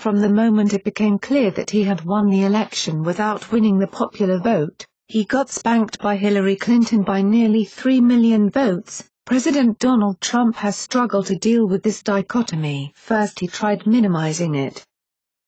From the moment it became clear that he had won the election without winning the popular vote, he got spanked by Hillary Clinton by nearly 3 million votes. President Donald Trump has struggled to deal with this dichotomy. First he tried minimizing it,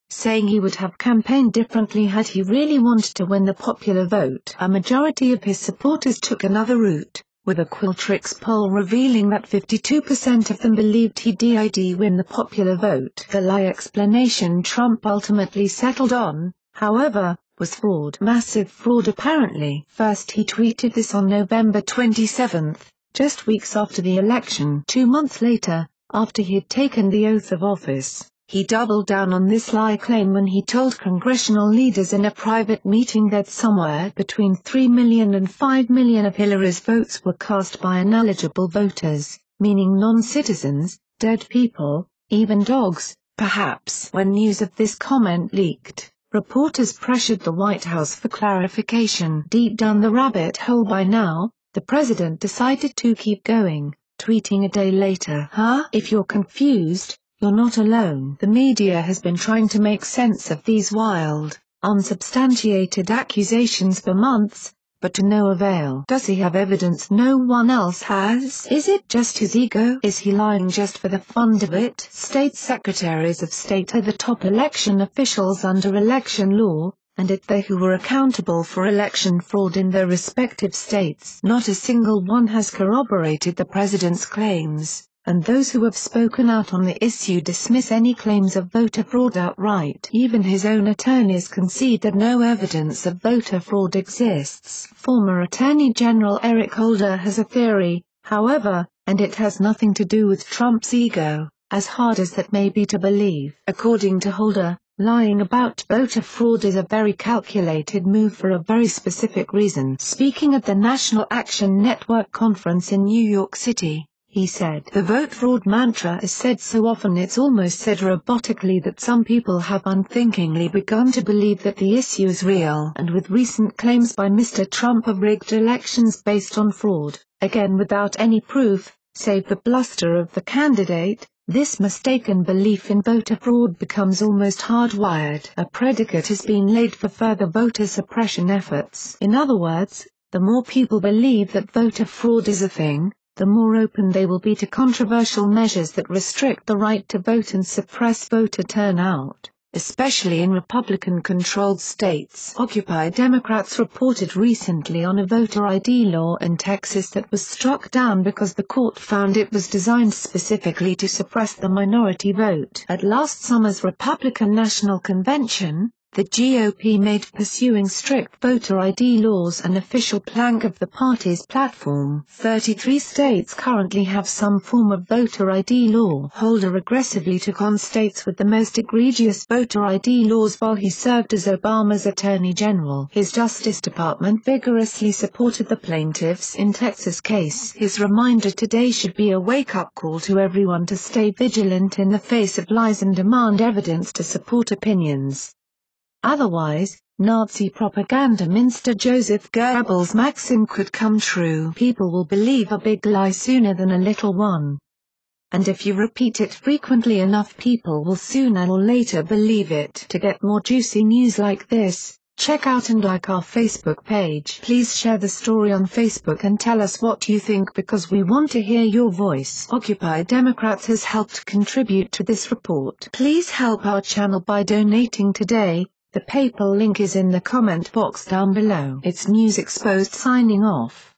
saying he would have campaigned differently had he really wanted to win the popular vote. A majority of his supporters took another route, with a Qualtrics poll revealing that 52% of them believed he did win the popular vote. The lie explanation Trump ultimately settled on, however, was fraud. Massive fraud apparently. First he tweeted this on November 27, just weeks after the election. 2 months later, after he had taken the oath of office, he doubled down on this lie claim when he told congressional leaders in a private meeting that somewhere between 3 million and 5 million of Hillary's votes were cast by ineligible voters, meaning non-citizens, dead people, even dogs, perhaps. When news of this comment leaked, reporters pressured the White House for clarification. Deep down the rabbit hole by now, the president decided to keep going, tweeting a day later, If you're confused, you're not alone. The media has been trying to make sense of these wild, unsubstantiated accusations for months, but to no avail. Does he have evidence no one else has? Is it just his ego? Is he lying just for the fun of it? State secretaries of state are the top election officials under election law, and it's they who were accountable for election fraud in their respective states. Not a single one has corroborated the president's claims, and those who have spoken out on the issue dismiss any claims of voter fraud outright. Even his own attorneys concede that no evidence of voter fraud exists. Former Attorney General Eric Holder has a theory, however, and it has nothing to do with Trump's ego, as hard as that may be to believe. According to Holder, lying about voter fraud is a very calculated move for a very specific reason. Speaking at the National Action Network conference in New York City, he said, "The vote fraud mantra is said so often it's almost said robotically that some people have unthinkingly begun to believe that the issue is real." And with recent claims by Mr. Trump of rigged elections based on fraud, again without any proof, save the bluster of the candidate, this mistaken belief in voter fraud becomes almost hardwired. A predicate has been laid for further voter suppression efforts. In other words, the more people believe that voter fraud is a thing, the more open they will be to controversial measures that restrict the right to vote and suppress voter turnout, especially in Republican-controlled states. Occupy Democrats reported recently on a voter ID law in Texas that was struck down because the court found it was designed specifically to suppress the minority vote. At last summer's Republican National Convention, the GOP made pursuing strict voter ID laws an official plank of the party's platform. 33 states currently have some form of voter ID law. Holder aggressively took on states with the most egregious voter ID laws while he served as Obama's Attorney General. His Justice Department vigorously supported the plaintiffs in Texas case. His reminder today should be a wake-up call to everyone to stay vigilant in the face of lies and demand evidence to support opinions. Otherwise, Nazi propaganda minister Joseph Goebbels' maxim could come true. People will believe a big lie sooner than a little one. And if you repeat it frequently enough, people will sooner or later believe it. To get more juicy news like this, check out and like our Facebook page. Please share the story on Facebook and tell us what you think because we want to hear your voice. Occupy Democrats has helped contribute to this report. Please help our channel by donating today. The PayPal link is in the comment box down below. It's News Exposed signing off.